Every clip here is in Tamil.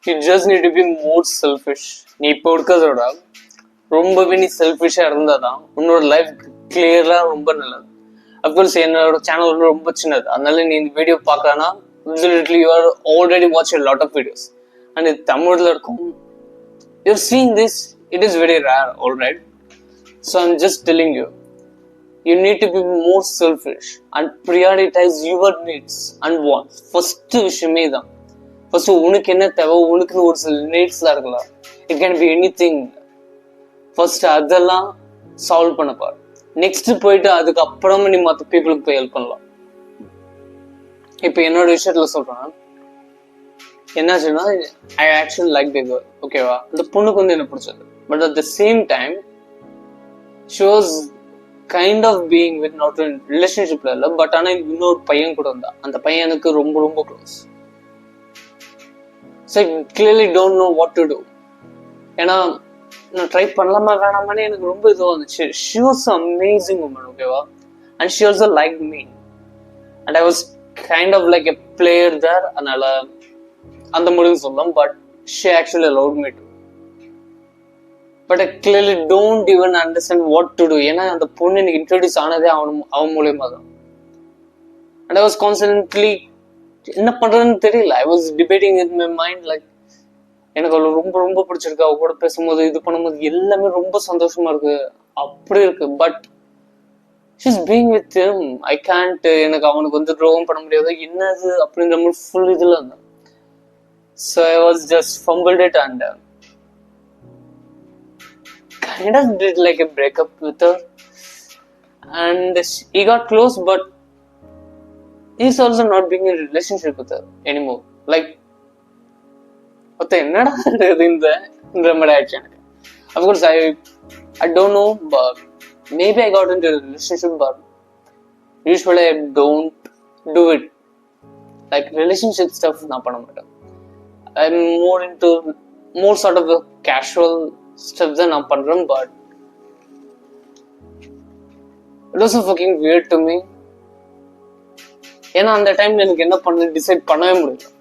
you just need to be more selfish. நீ இப்போ இருக்கிறதோட ரொம்பவே நீ செல்ஃபிஷா இருந்தாதான் உன்னோட லைஃப் கிளியரா ரொம்ப நல்லது. அப்கோர்ஸ் என்னோட சேனல் வந்து ரொம்ப சின்னது, அதனால நீ இந்த வீடியோ பார்க்கலன்னா you are already watch a lot of videos and இது தமிழ்ல இருக்கும். You've seen this, it is very rare, alright? So I'm just telling you, you need to be more selfish and prioritize your needs and wants. First விஷயமே தான். ஃபர்ஸ்ட் உனக்கு என்ன தேவை, உனக்குன்னு ஒரு சில நீட்ஸ்லாம் இருக்கலாம். It can be any thing. First அதெல்லாம் சால்வ் பண்ண பாரு. நெக்ஸ்ட் போயிட்டு அதுக்கப்புறமா நீ மற்ற பீப்புளுக்கு போய் ஹெல்ப் பண்ணலாம். இப்போ என்னோட விஷயத்துல சொல்றேன், என்னாச்சுன்னா I actually like the girl, ஓகேவா? அந்த பொண்ணுக்கு வந்து என்ன பிடிச்சது. But at the same time she was kind of being with not ரிலேஷன்ஷிப்ல இல்லை, பட் ஆனால் இன்னொரு பையன் கூட இருந்தா. அந்த பையன் எனக்கு ரொம்ப ரொம்ப close. So I clearly don't know what to do. ஏன்னா நான் ட்ரை பண்ணலாமா வேணாமான்னு எனக்கு ரொம்ப இதுவாக இருந்துச்சு. ஷி வாஸ் அமேசிங் உமன், ஓகேவா? And she also like me and I was kind of like a player there. அதனால அந்த முடிவு சொல்லலாம். But she actually allowed me to. But I clearly don't even understand what to do. ஏன்னா அந்த பொண்ணு எனக்கு இன்ட்ரோடியூஸ் ஆனதே அவன் மூலியமா தான். அண்ட் ஐ வாஸ் கான்ஸ்டன்ட்லி என்ன பண்றதுன்னு தெரியல. I was debating with my mind, like எனக்கு அவளை ரொம்ப ரொம்ப பிடிச்சிருக்கு, அவ கூட பேசும்போது இது பண்ணும்போது எல்லாமே ரொம்ப சந்தோஷமா இருக்கு, அப்படி இருக்கு. But she's being with him, I can't. எனக்கு அவனுக்கு வந்து துரோகம் பண்ண முடியாது, என்னது அப்படின்ற மாதிரி ஃபுல் இதுல இருந்தேன். So I was just fumbled it and kind of did like a breakup with her and he got close, but he's also not being in a relationship with her anymore. Like என்னடா இந்த மாதிரி ஆயிடுச்சு எனக்கு. Of course I don't know, but maybe I got into a relationship, but usually I don't do it. Like relationship stuff நான் பண்ண மாட்டேன். I'm more into more sort of a casual stuff தான் நான் பண்றேன். But it was so fucking weird to me. ஏன்னா அந்த டைம் எனக்கு என்ன பண்ண டிசைட் பண்ணவே முடியல.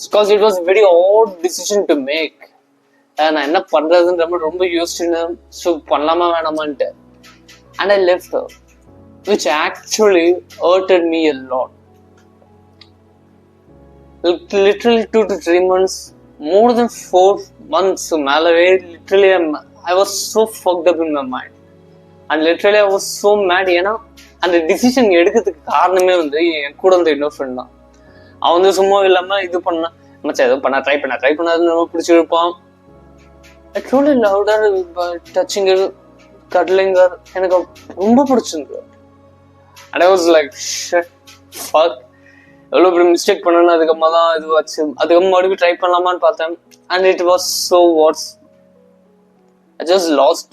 Because it was very odd decision to make. நான் என்ன பண்றதுன்ற மாதிரி ரொம்ப யோசிச்சுன்னு பண்ணலாமா வேணாமான்ட்டு. And I left her, which actually hurted me a lot. Literally 2 to 3 months, more than 4 months மேலவே literally I was so fucked up in my mind. And literally I was so mad. ஏன்னா அந்த டிசிஷன் எடுக்கிறதுக்கு காரணமே வந்து என் கூட இருந்த இன்னொரு ஃப்ரெண்ட் தான். அவன் வந்து சும்மா இல்லாம இது பண்ணா மச்சா எதுவும் try பண்ணாதுன்னு பிடிச்சிருப்பான். I truly loved her, touching her, cuddling her. எனக்கு ரொம்ப பிடிச்சிருந்து. And I was like, shit, fuck, எவ்வளோ பெரிய மிஸ்டேக் பண்ணணும். அதுக்கப்புறமா தான் இது வச்சு அதுக்கப்புறம் மறுபடியும் ட்ரை பண்ணலாமான்னு பார்த்தேன். And it was so worse. I just lost.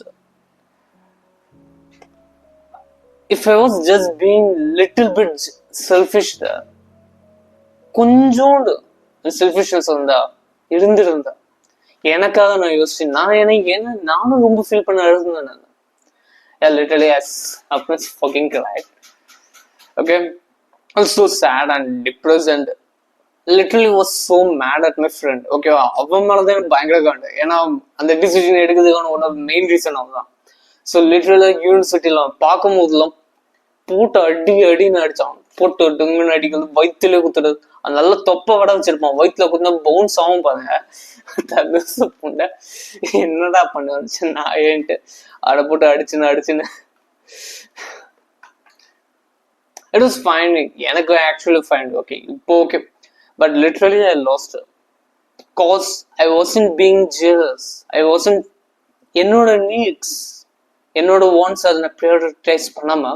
If I was just being little bit selfish there, கொஞ்சோண்டு செல்ஃபிஷ்னஸ் இருந்திருந்தா எனக்காக நான் யோசிச்சேன். நானும் ரொம்ப ஃபீல் பண்ண இருந்தேன். Yeah, literally I was fucking cried. Okay, I was so sad and depressed and literally was so mad at my friend. Okay, அவன் மேலதான் எனக்கு பயங்கர காண்டு. ஏன்னா அந்த டிசிஷன் எடுக்கிறதுக்கான ஒன் ஆஃப் மெயின் ரீசன் அவன் தான். ஸோ லிட்டரலா யூனிவர்சிட்டியில பார்க்கும் போதெல்லாம் போட்டு அடின்னு அடிச்சான். போட்டு டங்குன்னு அடிக்கிறது, வயிற்றுல குத்துறது. அது நல்லா தொப்பை வட வச்சிருப்பான், வயிற்றுல குத்துனா பவுன்ஸ் ஆகும் பாருங்க. தகுசு புண்டை என்னடா பண்ண வந்துச்சு நான் ஏன்ட்டு அதை போட்டு அடிச்சுன்னு இட் வாஸ் ஃபைன். எனக்கு ஆக்சுவலி ஃபைன், ஓகே இப்போ okay. But literally I lost cause I wasn't being jealous. I wasn't என்னோட நீட்ஸ், என்னோட வாண்ட்ஸ் அதை நான் ப்ரையாரிட்டைஸ் பண்ணாம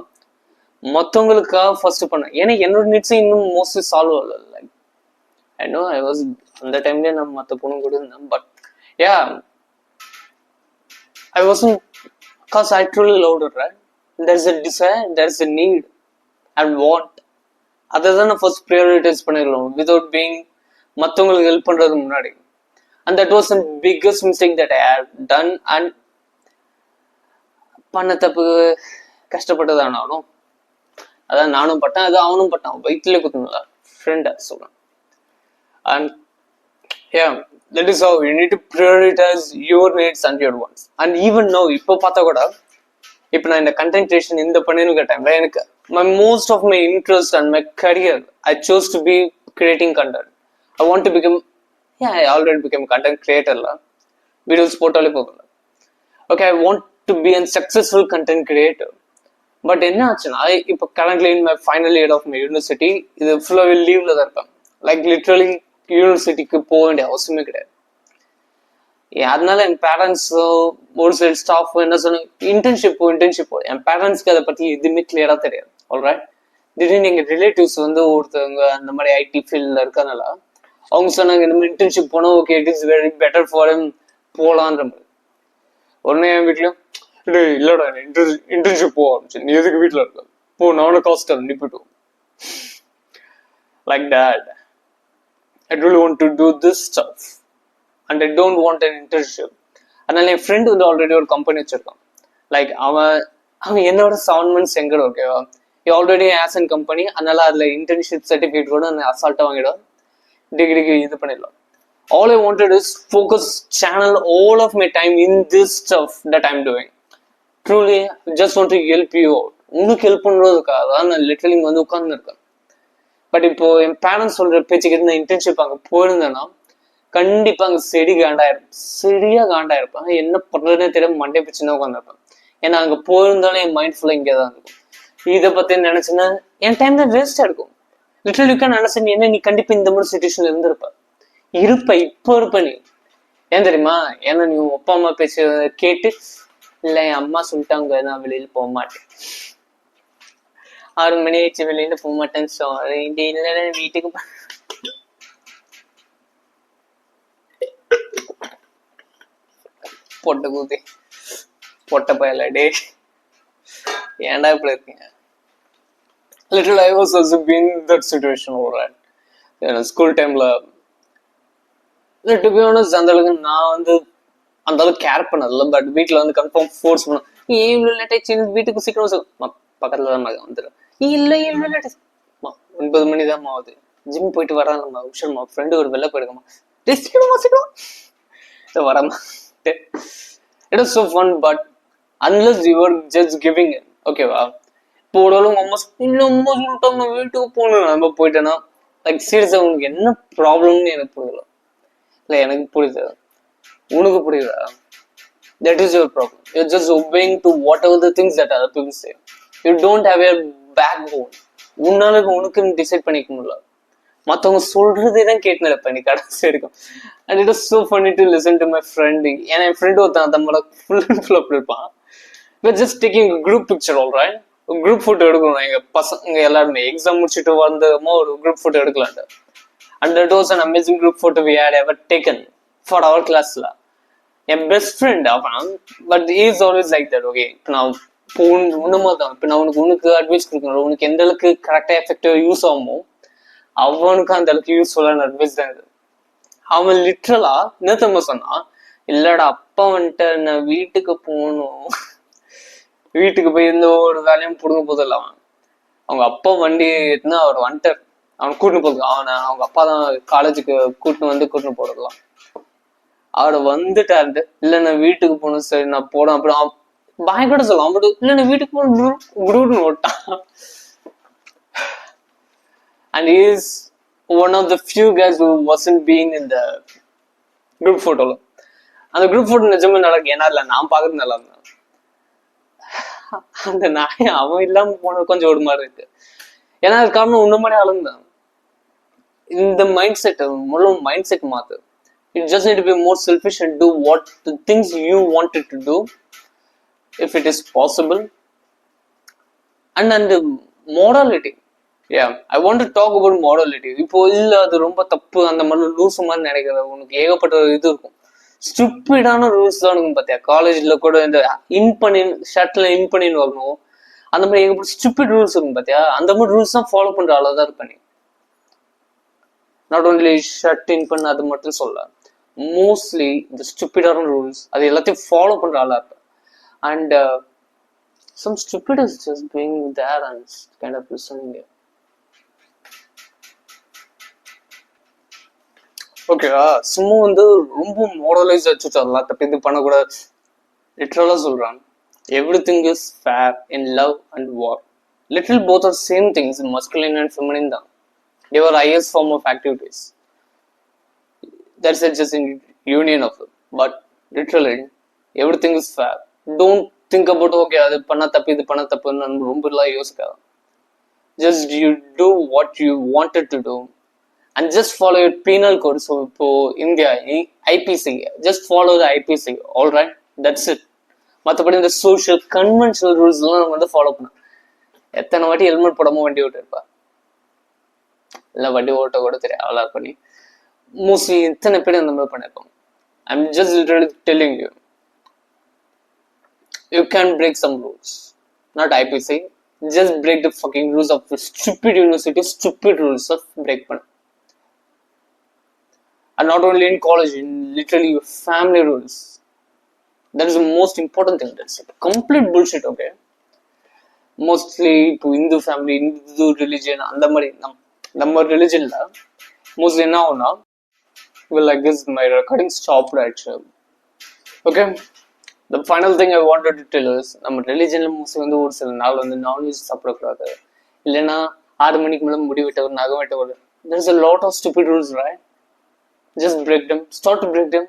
மற்றவங்களுக்காக ஃபர்ஸ்ட் பண்ணேன். ஏன்னா என்னோட நீட்ஸும் இன்னும் மோஸ்ட்லி சால்வ் ஆகல. Like I know I was அந்த டைம்லேயே நம்ம மற்ற பொண்ணு கூட இருந்தேன். But yeah I wasn't because I truly loved it, right? There is a desire, there is a need and want. அதை தான் நான் ஃபர்ஸ்ட் ப்ரையாரிட்டைஸ் பண்ணிடலாம் வித்வுட் பீயிங் மற்றவங்களுக்கு ஹெல்ப் பண்ணுறது முன்னாடி. And that was the biggest mistake that I have done. And பண்ண தப்பு கஷ்டப்பட்டதானாலும் அதான் நானும் பட்டேன், அது அவனும் பட்டான். வயிற்றுல குத்துனதா ஃப்ரெண்டா சொல்றேன். And Yeah, that is how you need to prioritize your needs and your wants. And even now, இப்போ பார்த்தா கூட இப்போ நான் இந்த கண்டென்ட் கிரியேஷன் இந்த பண்ணிருக்க டைம்ல எனக்கு most of my interest and my career I chose to be creating content. I want to become I already become content கிரியேட்டர்ல வீடியோஸ் போட்டாலே போகல. Okay, I want to be an successful content creator. But என்ன ஆச்சுன்னா இப்போ currently in my final year of my university இது ஃபுல்லாகவே லீவ்ல தான் இருப்பேன். லைக் லிட்ரலி யூனிவர்சிட்டிக்கு போக வேண்டிய அவசியமே கிடையாது. அதனால என் பேரண்ட்ஸ் ஒரு சில ஸ்டாஃப் என்ன சொன்னாங்க, இன்டர்ன்ஷிப் என் பேரண்ட்ஸ்க்கு அதை பத்தி எதுவுமே கிளியரா தெரியாது. ஆல்ரைட், திடீர்னு எங்க ரிலேட்டிவ்ஸ் வந்து ஒருத்தவங்க அந்த மாதிரி ஐடி ஃபீல்ட்ல இருக்கனால அவங்க சொன்னாங்க இந்த மாதிரி இன்டர்ன்ஷிப் போனா okay it is very better for me போலான்ற மாதிரி. உடனே என் வீட்லயும் இல்லடா இன்டர்ன்ஷிப் போ ஆரம்பிச்சு, நீ எதுக்கு வீட்டுல இருக்க போ, நானும் காஸ்ட் நீ போயிட்டு like that. I really want to do this stuff and I don't want an internship. அதனால என் ஃப்ரெண்ட் வந்து ஆல்ரெடி ஒரு கம்பெனி வச்சிருக்கான். லைக் அவன் என்னோட 7 months எங்கட ஓகேவா, ஆல்ரெடி ஆஸ் அன் கம்பெனி. அதனால அதுல இன்டர்ன்ஷிப் சர்டிஃபிகேட் கூட அசால்ட்டா வாங்கிடும், டிகிரிக்கு இது பண்ணிடலாம். All I wanted is focus, channel all of my time in this stuff that I'm doing. Truly, just want to help you out. உனக்கு ஹெல்ப் பண்றதுக்காக தான் நான் லிட்டரலி வந்து உட்கார்ந்து இருக்கேன். பட் இப்போ என் பேரண்ட்ஸ் சொல்ற பேச்சுக்கு நான் இன்டர்ன்ஷிப் அங்கே போயிருந்தேன்னா கண்டிப்பா அங்கே சரியா காண்டாயிருப்பேன். என்ன பண்றதுன்னே தெரியாம மண்டே பிச்சுன்னா உட்காந்துருப்பேன். ஏன்னா அங்கே போயிருந்தாலும் என் மைண்ட் ஃபுல்லாக இங்கே தான் இருக்கும். இதை பத்தி நினைச்சுன்னா என் டைம் தான் வேஸ்டா இருக்கும். லிட்டரலிக்கா நினைச்சு என்ன நீ கண்டிப்பா இந்த மாதிரி சுச்சுவேஷன்ல இருப்ப இப்போ இருப்ப நீ. ஏன் தெரியுமா? ஏன்னா நீ உன் அப்பா அம்மா பேச்சு கேட்டு இல்ல என் அம்மா சொல்லிட்டாங்க நான் வெளியில போக மாட்டேன், 6 மணி ஆயிடுச்சு வெளியில போக மாட்டேன்னு சாரி இல்ல வீட்டுக்கு பொட்ட கூதி பொட்ட பயல டே ஏன்டா இப்படி இருக்கீங்க. Little I was also been in that situation, alright. School டைம்ல டு பி ஆனஸ்ட் அந்த அளவுக்கு நான் வந்து அந்த அளவுக்கு கேர் பண்ணதில்ல. பட் வீட்டுல வந்து கன்ஃபார்ம் ஃபோர்ஸ் பண்ணும், நீ இவ்வளவு லேட் ஆயிடுச்சு வீட்டுக்கு சீக்கிரம் பக்கத்துல தான் வந்துடும், இல்ல இவ்வளவு லேட் 9 மணி தான் ஆகுது, ஜிம் போயிட்டு வராங்கம்மா உஷர்மா ஃப்ரெண்டு ஒரு வெளில போயிடுங்கம்மா சீக்கிரம் வராமா. It is so fun, but unless you are just giving it, ஓகேவா? இப்போ ஒரு அம்மா சொல்லிட்டாங்க வீட்டுக்கு போகணும் நம்ம போயிட்டேன்னா லைக் சீரியஸா உனக்கு என்ன ப்ராப்ளம்னு எனக்கு புரியல. இல்லை எனக்கு புரியுது, உனக்கு புரியுதா? That is your problem. You're just obeying to whatever the things that other people say. You don't have a backbone. உன்னால உனக்குன்னு டிசைட் பண்ணிக்க முடியல, மற்றவங்க சொல்றதே தான் கேட்டு நினைப்பேன் நீ கடைசி இருக்கும். And it is so funny to listen to my friend. ஏன்னா என் ஃப்ரெண்ட் ஒருத்தன் அந்த ஃபுல் அண்ட் ஃபுல் அப்படி இருப்பான். Just taking group picture, alright, group photo எடுக்கணும். எங்க பசங்க எல்லாருமே எக்ஸாம் முடிச்சுட்டு வந்தோமோ ஒரு குரூப் ஃபோட்டோ எடுக்கலான்ட்டு. And that was an amazing group photo we had ever taken for our class. என் பெஸ்ட் ஃப்ரெண்ட் அவன், but he is always like that. Okay, இப்போ நான் உன்னமாதான் இப்போ நான் உனக்கு அட்வைஸ் கொடுக்கணும், உனக்கு எந்த அளவுக்கு கரெக்டா எஃபெக்டிவா யூஸ் ஆகுமோ அவனுக்கு அந்த அளவுக்கு யூஸ்ஃபுல்லான அட்வைஸ் தான் இது. அவன் லிட்ரலா என்ன சொன்னா, இல்லடா அப்பா வந்துட்டு நான் வீட்டுக்கு போகணும், வீட்டுக்கு போய் எந்த ஒரு வேலையும் புடுங்க போதில்ல. அவன் அவங்க அப்பா வண்டி எடுத்துன்னா அவர் வந்துட்டார், அவன் கூட்டின்னு போதும். அவங்க அப்பா தான் காலேஜுக்கு கூட்டின்னு போடலாம். அவரை வந்துட்டாரு, இல்ல நான் வீட்டுக்கு போகணும், சரி நான் போடும். அப்புறம் பாய் கூட சொல்லுவான், பட் இல்ல நான் வீட்டுக்கு போகணும் குரூப்னு ஓட்டான். And he is one of the few guys who wasn't being in the group photo. அந்த குரூப் போட்டோ நிஜமே நடக்கு, ஏன்னா இல்ல நான் பாக்குறது நல்லா இருந்தேன். அந்த நாய் அவன் இல்லாம போன கொஞ்சம் ஒரு மாதிரி இருக்கு. ஏன்னா அது காரணம் உன்ன மாதிரி ஆளுந்தான். இந்த மைண்ட் செட் முழு மைண்ட் செட் மாத்து. You just need to be more selfish and do what the things you wanted to do if it is possible. And morality. Yeah, I want to talk about morality. இப்போ இல்ல அது ரொம்ப தப்பு அந்த மாதிரி லூசு மாதிரி நினைக்கிற உனக்கு ஏகப்பட்ட இது இருக்கும். ஸ்டூப்பிடான ரூல்ஸ் தான் இருக்கும் பார்த்தியா. காலேஜ்ல கூட இந்த ஷர்ட்ல இன் பண்ணின்னு வரணும், அந்த மாதிரி ஏகப்பட்ட ஸ்டூப்பிட் ரூல்ஸ் இருக்கும் பார்த்தியா. அந்த மாதிரி ரூல்ஸ் தான் ஃபாலோ பண்ற ஆளா தான் இருப்பேன். நாட் ஓன்லி ஷர்ட் இன் பண்ண அது மட்டும் சொல்ல, மோஸ்ட்லி இந்த ஸ்டூப்பிடான ரூல்ஸ் அது எல்லாத்தையும் ஃபாலோ பண்ற ஆளா இருப்பேன். And some stupid is just being there and kind of listening it. ஓகேவா? சும்மா வந்து ரொம்ப மாரலைஸ் வச்சுட்டு அதெல்லாம் தப்பு இது பண்ணக்கூடாது. லிட்ரலா சொல்றாங்க, everything is fair in love and war. Little both are same things, masculine and feminine தான். They were highest form of activities. That's just in union of it. But literally, everything is fair. Don't think about okay, அது பண்ண தப்பு இது பண்ண தப்புன்னு ரொம்ப எல்லாம் யோசிக்காது. Just you do what you wanted to do and just follow your penal code. So இப்போ India IPC, just follow the IPC. All right, that's it. மற்றபடி இந்த சோஷியல் கன்வென்ஷனல் ரூல்ஸ் எல்லாம் நம்ம வந்து ஃபாலோ பண்ணோம். எத்தனை வாட்டி ஹெல்மெட் போடாம வண்டி ஓட்டு இருப்பா, இல்லை வண்டி ஓட்ட கூட தெரியும் அவ்வளோ பண்ணி மோஸ்ட்லி இத்தனை பேர் அந்த மாதிரி பண்ணியிருப்பாங்க. I'm just literally telling you, you can break some rules, not IPC. Just break the fucking rules of stupid university, stupid rules of break பண்ண. And not only in college, in literally your family rules. That is the most important thing. That's it. Complete bullshit, okay? Mostly to Hindu family, Hindu religion, அந்த மாதிரி நம்ம ரிலிஜன்ல மோஸ்ட்லி என்ன ஆகும்னா, well, I guess my recording stopped actually. Okay, the final thing I wanted to tell is, நம்ம ரிலிஜன்ல மோஸ்ட்லி வந்து ஒரு சில நாள் வந்து நான்வெஜ் சாப்பிடக்கூடாது, இல்லைன்னா 6 மணிக்கு மேலே முடி வெட்டக்கூடாது, நகம் வெட்டக்கூடாது. There is a lot of stupid rules, right? Just break them. Start to break them.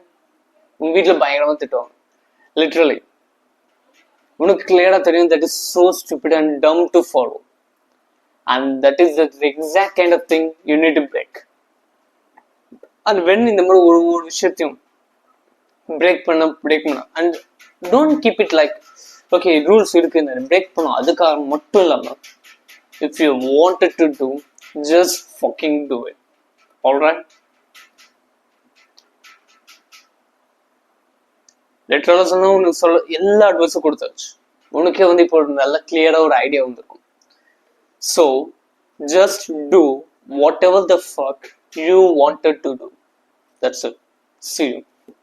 உங்க வீட்டில் பயங்கரமாக திட்டுவாங்க. லிட்ரலி உனக்கு கிளியரா தெரியும் that is so stupid and dumb to follow, and that is the exact kind of thing you need to break. And when இந்த மாதிரி ஒரு விஷயத்தையும் பிரேக் பண்ண and don't keep it like okay rules இருக்கு பிரேக் பண்ணும் அதுக்காக மட்டும் இல்லாம, if you wanted to do, just fucking do it. All right, லிட்டரலா சொன்னா உனக்கு சொல்ல எல்லா அட்வைஸும் கொடுத்தாச்சு. உனக்கே வந்து இப்போ நல்ல கிளியரா ஒரு ஐடியா வந்திருக்கும். So just do whatever the fuck you wanted to do. That's it. See you.